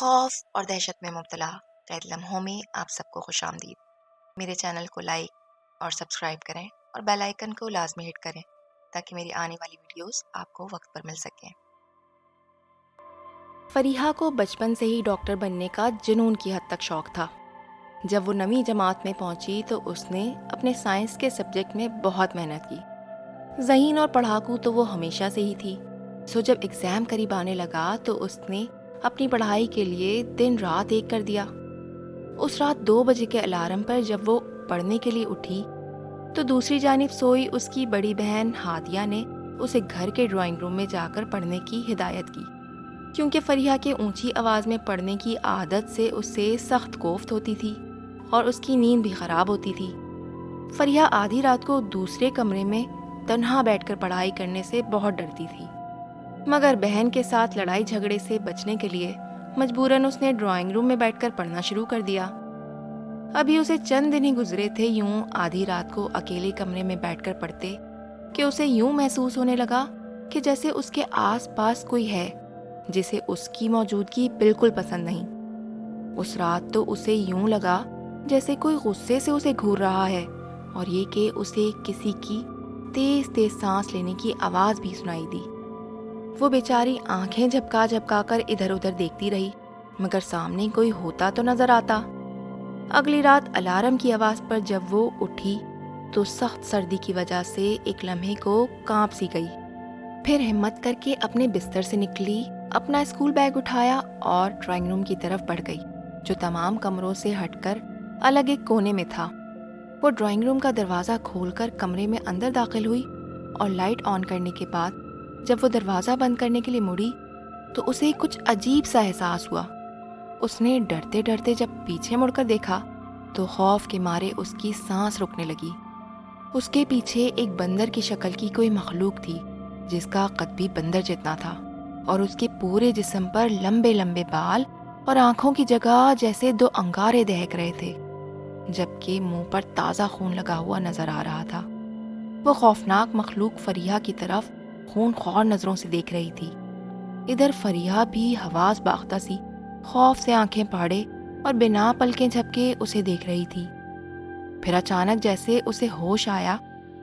خوف اور دہشت میں مبتلا قید لمحوں میں آپ سب کو خوش آمدید۔ میرے چینل کو لائک اور سبسکرائب کریں اور بیل آئیکن کو لازمی ہٹ کریں تاکہ میری آنے والی ویڈیوز آپ کو وقت پر مل سکیں۔ فریحہ کو بچپن سے ہی ڈاکٹر بننے کا جنون کی حد تک شوق تھا۔ جب وہ 9ویں جماعت میں پہنچی تو اس نے اپنے سائنس کے سبجیکٹ میں بہت محنت کی۔ ذہین اور پڑھاکو تو وہ ہمیشہ سے ہی تھی، جب ایگزام قریب آنے لگا تو اس نے اپنی پڑھائی کے لیے دن رات ایک کر دیا۔ اس رات 2 بجے کے الارم پر جب وہ پڑھنے کے لیے اٹھی تو دوسری جانب سوئی اس کی بڑی بہن ہادیہ نے اسے گھر کے ڈرائنگ روم میں جا کر پڑھنے کی ہدایت کی، کیونکہ فریحہ کے اونچی آواز میں پڑھنے کی عادت سے اسے سخت کوفت ہوتی تھی اور اس کی نیند بھی خراب ہوتی تھی۔ فریحہ آدھی رات کو دوسرے کمرے میں تنہا بیٹھ کر پڑھائی کرنے سے بہت ڈرتی تھی، مگر بہن کے ساتھ لڑائی جھگڑے سے بچنے کے لیے مجبوراً اس نے ڈرائنگ روم میں بیٹھ کر پڑھنا شروع کر دیا۔ ابھی اسے چند دن ہی گزرے تھے یوں آدھی رات کو اکیلے کمرے میں بیٹھ کر پڑھتے کہ اسے یوں محسوس ہونے لگا کہ جیسے اس کے آس پاس کوئی ہے جسے اس کی موجودگی بالکل پسند نہیں۔ اس رات تو اسے یوں لگا جیسے کوئی غصے سے اسے گھور رہا ہے، اور یہ کہ اسے کسی کی تیز تیز سانس لینے کی آواز بھی سنائی دی۔ وہ بیچاری آنکھیں جھپکا جھپکا کر ادھر ادھر دیکھتی رہی، مگر سامنے کوئی ہوتا تو نظر آتا۔ اگلی رات الارم کی آواز پر جب وہ اٹھی تو سخت سردی کی وجہ سے ایک لمحے کو کانپ سی گئی۔ پھر ہمت کر کے اپنے بستر سے نکلی، اپنا اسکول بیگ اٹھایا اور ڈرائنگ روم کی طرف بڑھ گئی، جو تمام کمروں سے ہٹ کر الگ ایک کونے میں تھا۔ وہ ڈرائنگ روم کا دروازہ کھول کر کمرے میں اندر داخل ہوئی اور لائٹ آن کرنے کے بعد جب وہ دروازہ بند کرنے کے لیے مڑی تو اسے کچھ عجیب سا احساس ہوا۔ اس نے ڈرتے ڈرتے جب پیچھے مڑ کر دیکھا تو خوف کے مارے اس کی سانس رکنے لگی۔ اس کے پیچھے ایک بندر کی شکل کی کوئی مخلوق تھی جس کا قد بھی بندر جتنا تھا، اور اس کے پورے جسم پر لمبے لمبے بال اور آنکھوں کی جگہ جیسے 2 انگارے دہک رہے تھے، جبکہ منہ پر تازہ خون لگا ہوا نظر آ رہا تھا۔ وہ خوفناک مخلوق فریحہ کی طرف خون خوار نظروں سے دیکھ رہی تھی۔ ادھر فریحہ بھی حواس باختہ سی خوف سے آنکھیں پھاڑے اور بنا پلکیں جھپکے اسے دیکھ رہی تھی۔ پھر اچانک جیسے اسے ہوش آیا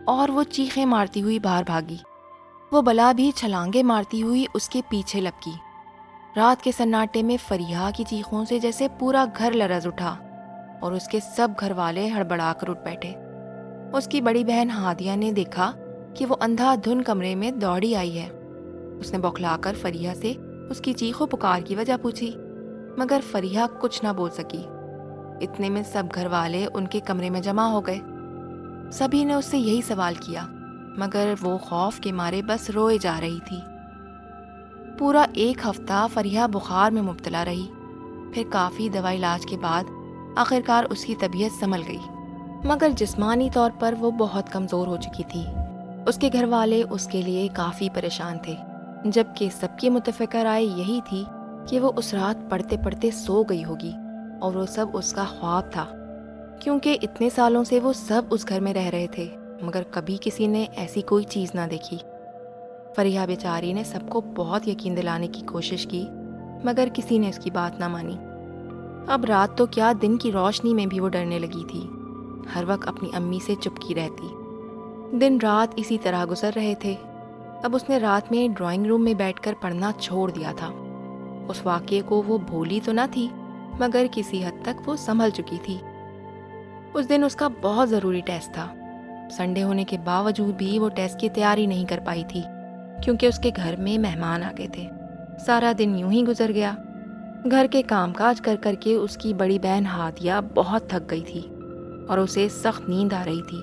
اور وہ چیخیں مارتی ہوئی باہر بھاگی۔ وہ بلا بھی چھلانگیں مارتی ہوئی اس کے پیچھے لپکی۔ رات کے سناٹے میں فریحہ کی چیخوں سے جیسے پورا گھر لرز اٹھا اور اس کے سب گھر والے ہڑبڑا کر اٹھ بیٹھے۔ اس کی بڑی بہن ہادیہ نے دیکھا کہ وہ اندھا دھن کمرے میں دوڑی آئی ہے۔ اس نے بوکھلا کر فریحہ سے اس کی چیخ و پکار کی وجہ پوچھی، مگر فریحہ کچھ نہ بول سکی۔ اتنے میں سب گھر والے ان کے کمرے میں جمع ہو گئے۔ سبھی نے اس سے یہی سوال کیا، مگر وہ خوف کے مارے بس روئے جا رہی تھی۔ پورا 1 ہفتہ فریحہ بخار میں مبتلا رہی۔ پھر کافی دوا علاج کے بعد آخرکار اس کی طبیعت سنبھل گئی، مگر جسمانی طور پر وہ بہت کمزور ہو چکی تھی۔ اس کے گھر والے اس کے لیے کافی پریشان تھے، جبکہ سب کی متفقہ رائے یہی تھی کہ وہ اس رات پڑھتے پڑھتے سو گئی ہوگی اور وہ سب اس کا خواب تھا، کیونکہ اتنے سالوں سے وہ سب اس گھر میں رہ رہے تھے، مگر کبھی کسی نے ایسی کوئی چیز نہ دیکھی۔ فریحہ بیچاری نے سب کو بہت یقین دلانے کی کوشش کی، مگر کسی نے اس کی بات نہ مانی۔ اب رات تو کیا، دن کی روشنی میں بھی وہ ڈرنے لگی تھی، ہر وقت اپنی امی سے چپکی رہتی۔ دن رات اسی طرح گزر رہے تھے۔ اب اس نے رات میں ڈرائنگ روم میں بیٹھ کر پڑھنا چھوڑ دیا تھا۔ اس واقعے کو وہ بھولی تو نہ تھی، مگر کسی حد تک وہ سنبھل چکی تھی۔ اس دن اس کا بہت ضروری ٹیسٹ تھا۔ سنڈے ہونے کے باوجود بھی وہ ٹیسٹ کی تیاری نہیں کر پائی تھی، کیونکہ اس کے گھر میں مہمان آ گئے تھے۔ سارا دن یوں ہی گزر گیا۔ گھر کے کام کاج کر کر کے اس کی بڑی بہن ہادیہ بہت تھک گئی تھی اور اسے سخت نیند آ رہی تھی،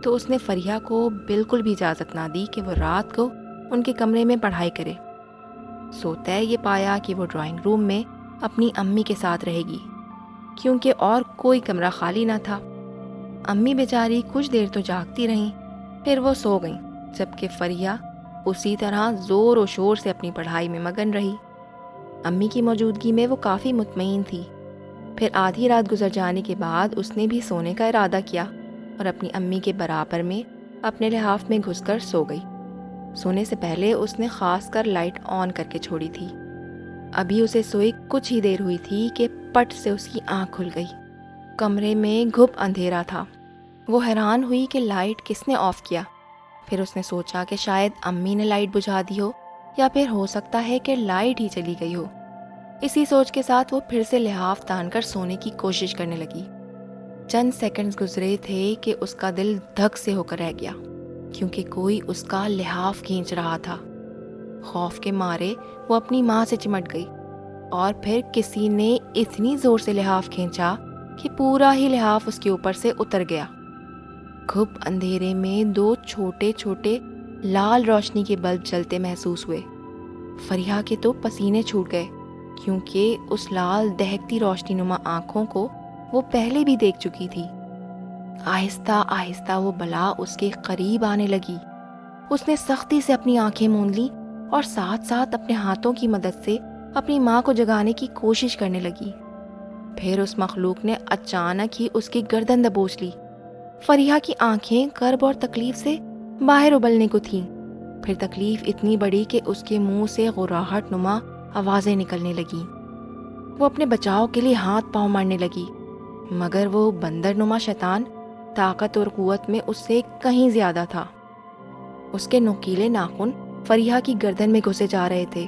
تو اس نے فریحہ کو بالکل بھی اجازت نہ دی کہ وہ رات کو ان کے کمرے میں پڑھائی کرے۔ سو طے یہ پایا کہ وہ ڈرائنگ روم میں اپنی امی کے ساتھ رہے گی، کیونکہ اور کوئی کمرہ خالی نہ تھا۔ امی بیچاری کچھ دیر تو جاگتی رہیں، پھر وہ سو گئیں، جبکہ فریحہ اسی طرح زور و شور سے اپنی پڑھائی میں مگن رہی۔ امی کی موجودگی میں وہ کافی مطمئن تھی۔ پھر آدھی رات گزر جانے کے بعد اس نے بھی سونے کا ارادہ کیا اور اپنی امی کے برابر میں اپنے لحاف میں گھس کر سو گئی۔ سونے سے پہلے اس نے خاص کر لائٹ آن کر کے چھوڑی تھی۔ ابھی اسے سوئے کچھ ہی دیر ہوئی تھی کہ پٹ سے اس کی آنکھ کھل گئی۔ کمرے میں گھپ اندھیرا تھا۔ وہ حیران ہوئی کہ لائٹ کس نے آف کیا۔ پھر اس نے سوچا کہ شاید امی نے لائٹ بجھا دی ہو، یا پھر ہو سکتا ہے کہ لائٹ ہی چلی گئی ہو۔ اسی سوچ کے ساتھ وہ پھر سے لحاف تان کر سونے کی کوشش کرنے لگی۔ چند سیکنڈز گزرے تھے کہ اس کا دل دھک سے ہو کر رہ گیا، کیونکہ کوئی اس کا لحاف کھینچ رہا تھا۔ خوف کے مارے وہ اپنی ماں سے چمٹ گئی، اور پھر کسی نے اتنی زور سے لحاف کھینچا کہ پورا ہی لحاف اس کے اوپر سے اتر گیا۔ گھپ اندھیرے میں 2 چھوٹے چھوٹے لال روشنی کے بلب جلتے محسوس ہوئے۔ فریحہ کے تو پسینے چھوٹ گئے، کیونکہ اس لال دہکتی روشنی نما آنکھوں کو وہ پہلے بھی دیکھ چکی تھی۔ آہستہ آہستہ وہ بلا اس کے قریب آنے لگی۔ اس نے سختی سے اپنی آنکھیں موند لیں اور ساتھ ساتھ اپنے ہاتھوں کی مدد سے اپنی ماں کو جگانے کی کوشش کرنے لگی۔ پھر اس مخلوق نے اچانک ہی اس کی گردن دبوچ لی۔ فریحہ کی آنکھیں کرب اور تکلیف سے باہر ابلنے کو تھیں۔ پھر تکلیف اتنی بڑی کہ اس کے منہ سے غراہٹ نما آوازیں نکلنے لگیں۔ وہ اپنے بچاؤ کے لیے ہاتھ پاؤں مارنے لگی، مگر وہ بندر نما شیطان طاقت اور قوت میں اس سے کہیں زیادہ تھا۔ اس کے نوکیلے ناخن فریحہ کی گردن میں گھسے جا رہے تھے،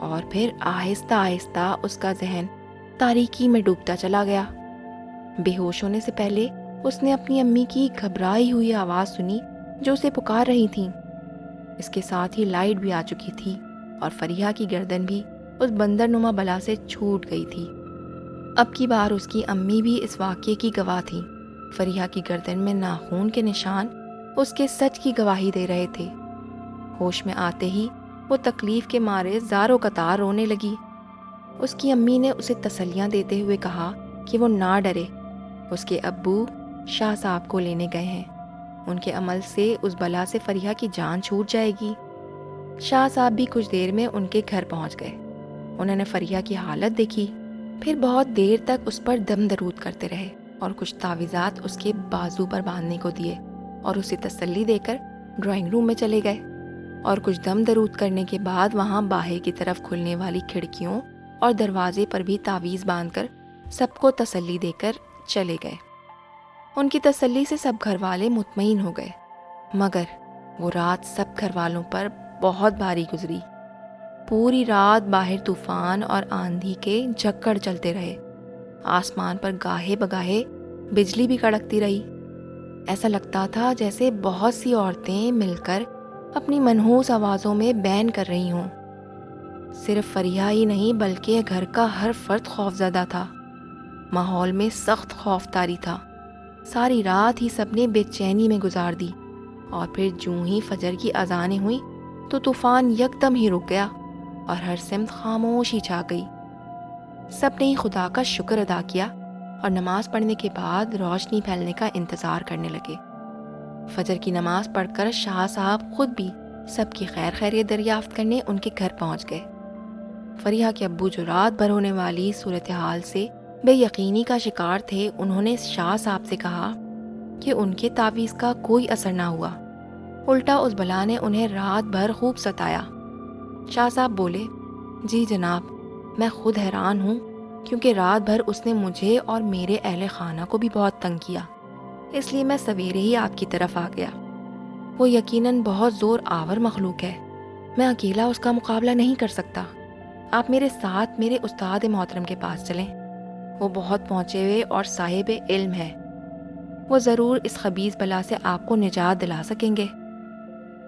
اور پھر آہستہ آہستہ اس کا ذہن تاریکی میں ڈوبتا چلا گیا۔ بے ہوش ہونے سے پہلے اس نے اپنی امی کی گھبرائی ہوئی آواز سنی جو اسے پکار رہی تھیں۔ اس کے ساتھ ہی لائٹ بھی آ چکی تھی، اور فریحہ کی گردن بھی اس بندر نما بلا سے چھوٹ گئی تھی۔ اب کی بار اس کی امی بھی اس واقعے کی گواہ تھی۔ فریحہ کی گردن میں ناخون کے نشان اس کے سچ کی گواہی دے رہے تھے۔ ہوش میں آتے ہی وہ تکلیف کے مارے زاروں قطار رونے لگی۔ اس کی امی نے اسے تسلیاں دیتے ہوئے کہا کہ وہ نہ ڈرے، اس کے ابو شاہ صاحب کو لینے گئے ہیں، ان کے عمل سے اس بلا سے فریحہ کی جان چھوٹ جائے گی۔ شاہ صاحب بھی کچھ دیر میں ان کے گھر پہنچ گئے۔ انہوں نے فریحہ کی حالت دیکھی، پھر بہت دیر تک اس پر دم درود کرتے رہے اور کچھ تعویذات اس کے بازو پر باندھنے کو دیے، اور اسے تسلی دے کر ڈرائنگ روم میں چلے گئے، اور کچھ دم درود کرنے کے بعد وہاں باہر کی طرف کھلنے والی کھڑکیوں اور دروازے پر بھی تعویذ باندھ کر سب کو تسلی دے کر چلے گئے۔ ان کی تسلی سے سب گھر والے مطمئن ہو گئے، مگر وہ رات سب گھر والوں پر بہت بھاری گزری۔ پوری رات باہر طوفان اور آندھی کے جھکڑ چلتے رہے۔ آسمان پر گاہے بگاہے بجلی بھی کڑکتی رہی۔ ایسا لگتا تھا جیسے بہت سی عورتیں مل کر اپنی منحوس آوازوں میں بین کر رہی ہوں۔ صرف فریحہ ہی نہیں بلکہ گھر کا ہر فرد خوف زدہ تھا۔ ماحول میں سخت خوف طاری تھا۔ ساری رات ہی سب نے بے چینی میں گزار دی، اور پھر جوں ہی فجر کی اذانیں ہوئیں تو طوفان یکدم ہی رک گیا اور ہر سمت خاموشی چھا گئی۔ سب نے ہی خدا کا شکر ادا کیا اور نماز پڑھنے کے بعد روشنی پھیلنے کا انتظار کرنے لگے۔ فجر کی نماز پڑھ کر شاہ صاحب خود بھی سب کی خیر خیریت دریافت کرنے ان کے گھر پہنچ گئے۔ فریحہ کے ابو جو رات بھر ہونے والی صورتحال سے بے یقینی کا شکار تھے، انہوں نے شاہ صاحب سے کہا کہ ان کے تعویذ کا کوئی اثر نہ ہوا، الٹا اس بلا نے انہیں رات بھر خوب ستایا۔ شاہ صاحب بولے، جی جناب، میں خود حیران ہوں، کیونکہ رات بھر اس نے مجھے اور میرے اہل خانہ کو بھی بہت تنگ کیا، اس لیے میں سویرے ہی آپ کی طرف آ گیا۔ وہ یقیناً بہت زور آور مخلوق ہے، میں اکیلا اس کا مقابلہ نہیں کر سکتا۔ آپ میرے ساتھ میرے استاد محترم کے پاس چلیں، وہ بہت پہنچے ہوئے اور صاحب علم ہے، وہ ضرور اس خبیث بلا سے آپ کو نجات دلا سکیں گے۔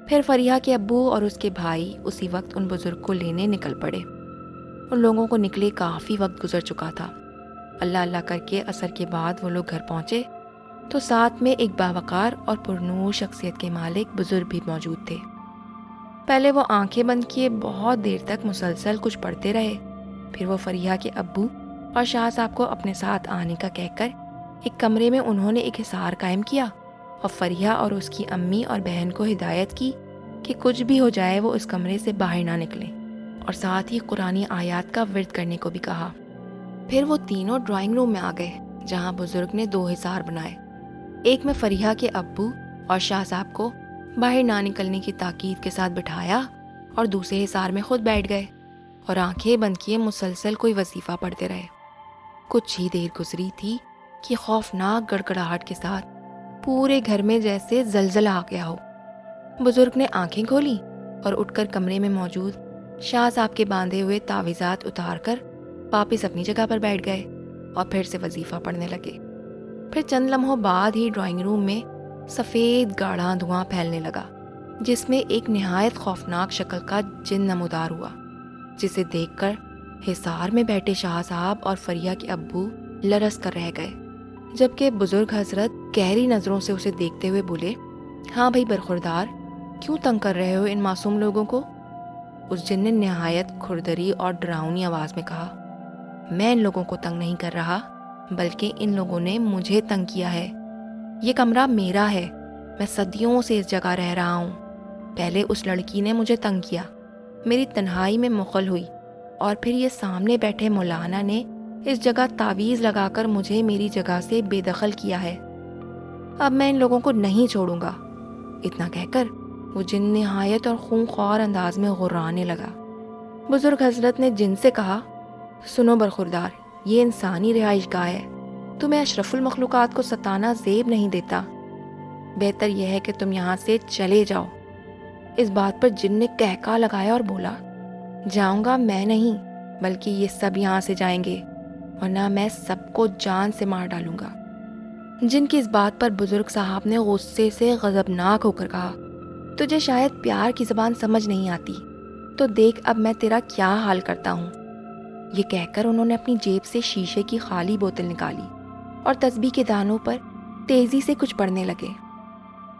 پھر فریحہ کے ابو اور اس کے بھائی اسی وقت ان بزرگ کو لینے نکل پڑے۔ ان لوگوں کو نکلے کافی وقت گزر چکا تھا۔ اللہ اللہ کر کے عصر کے بعد وہ لوگ گھر پہنچے تو ساتھ میں ایک باوقار اور پرنور شخصیت کے مالک بزرگ بھی موجود تھے۔ پہلے وہ آنکھیں بند کیے بہت دیر تک مسلسل کچھ پڑھتے رہے، پھر وہ فریحہ کے ابو اور شاہ صاحب کو اپنے ساتھ آنے کا کہہ کر ایک کمرے میں انہوں نے ایک حصار قائم کیا، اور فریحہ اور اس کی امی اور بہن کو ہدایت کی کہ کچھ بھی ہو جائے وہ اس کمرے سے باہر نہ نکلیں، اور ساتھ ہی قرآنی آیات کا ورد کرنے کو بھی کہا۔ پھر وہ تینوں ڈرائنگ روم میں آ گئے، جہاں بزرگ نے 2 حصار بنائے۔ ایک میں فریحہ کے ابو اور شاہ صاحب کو باہر نہ نکلنے کی تاکید کے ساتھ بٹھایا، اور دوسرے حصار میں خود بیٹھ گئے۔ اور آنکھیں بند کیے مسلسل کوئی وظیفہ پڑھتے رہے۔ کچھ ہی دیر گزری تھی کہ خوفناک گڑگڑاہٹ کے ساتھ پورے گھر میں جیسے زلزلہ آ گیا ہو۔ بزرگ نے آنکھیں کھولی اور اٹھ کر کمرے میں موجود شاہ صاحب کے باندھے ہوئے تعویذات اتار کر واپس اپنی جگہ پر بیٹھ گئے اور پھر سے وظیفہ پڑھنے لگے۔ پھر چند لمحوں بعد ہی ڈرائنگ روم میں سفید گاڑھا دھواں پھیلنے لگا، جس میں ایک نہایت خوفناک شکل کا جن نمودار ہوا، جسے دیکھ کر حصار میں بیٹھے شاہ صاحب اور فریہ کے ابو لرز کر رہ گئے، جبکہ بزرگ حضرت گہری نظروں سے اسے دیکھتے ہوئے بولے، ہاں بھائی برخوردار، کیوں تنگ کر رہے ہو ان معصوم لوگوں کو؟ اس جن نے نہایت کھردری اور ڈراؤنی آواز میں کہا، میں ان لوگوں کو تنگ نہیں کر رہا، بلکہ ان لوگوں نے مجھے تنگ کیا ہے۔ یہ کمرہ میرا ہے، میں صدیوں سے اس جگہ رہ رہا ہوں۔ پہلے اس لڑکی نے مجھے تنگ کیا، میری تنہائی میں مغل ہوئی، اور پھر یہ سامنے بیٹھے مولانا نے اس جگہ تعویذ لگا کر مجھے میری جگہ سے بے دخل کیا ہے۔ اب میں ان لوگوں کو نہیں چھوڑوں گا۔ اتنا کہہ کر وہ جن نہایت اور خونخوار انداز میں غرانے لگا۔ بزرگ حضرت نے جن سے کہا، سنو برخوردار، یہ انسانی رہائش گاہ ہے، تمہیں اشرف المخلوقات کو ستانا زیب نہیں دیتا، بہتر یہ ہے کہ تم یہاں سے چلے جاؤ۔ اس بات پر جن نے کہکا لگایا اور بولا، جاؤں گا میں نہیں، بلکہ یہ سب یہاں سے جائیں گے، ورنہ میں سب کو جان سے مار ڈالوں گا۔ جن کی اس بات پر بزرگ صاحب نے غصے سے غضبناک ہو کر کہا، تجھے شاید پیار کی زبان سمجھ نہیں آتی، تو دیکھ اب میں تیرا کیا حال کرتا ہوں۔ یہ کہہ کر انہوں نے اپنی جیب سے شیشے کی خالی بوتل نکالی اور تسبیح کے دانوں پر تیزی سے کچھ پڑھنے لگے۔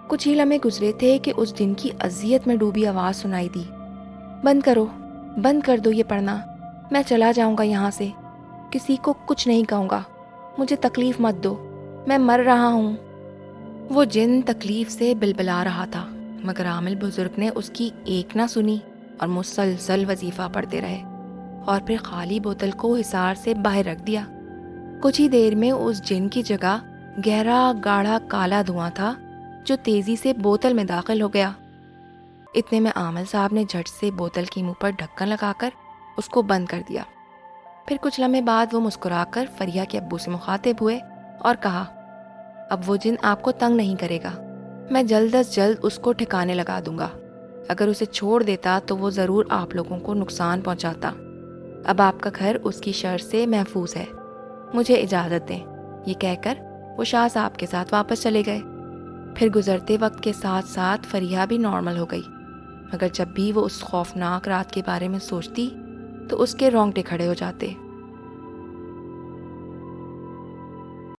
کچھ ہی لمحے گزرے تھے کہ اس جن کی اذیت میں ڈوبی آواز سنائی دی، بند کرو، بند کر دو یہ پڑھنا، میں چلا جاؤں گا یہاں سے، کسی کو کچھ نہیں کہوں گا، مجھے تکلیف مت دو، میں مر رہا ہوں۔ وہ جن تکلیف سے بلبلا رہا تھا، مگر عامل بزرگ نے اس کی ایک نہ سنی اور مسلسل وظیفہ پڑھتے رہے، اور پھر خالی بوتل کو حصار سے باہر رکھ دیا۔ کچھ ہی دیر میں اس جن کی جگہ گہرا گاڑھا کالا دھواں تھا، جو تیزی سے بوتل میں داخل ہو گیا۔ اتنے میں عامل صاحب نے جھٹ سے بوتل کے منہ پر ڈھکن لگا کر اس کو بند کر دیا۔ پھر کچھ لمحے بعد وہ مسکرا کر فریہ کے ابو سے مخاطب ہوئے اور کہا، اب وہ جن آپ کو تنگ نہیں کرے گا، میں جلد از جلد اس کو ٹھکانے لگا دوں گا۔ اگر اسے چھوڑ دیتا تو وہ ضرور آپ لوگوں کو نقصان پہنچاتا۔ اب آپ کا گھر اس کی شر سے محفوظ ہے، مجھے اجازت دیں۔ یہ کہہ کر وہ شاہ صاحب کے ساتھ واپس چلے گئے۔ پھر گزرتے وقت کے ساتھ ساتھ فریہ بھی نارمل ہو گئی، مگر جب بھی وہ اس خوفناک رات کے بارے میں سوچتی تو اس کے رونگٹے کھڑے ہو جاتے۔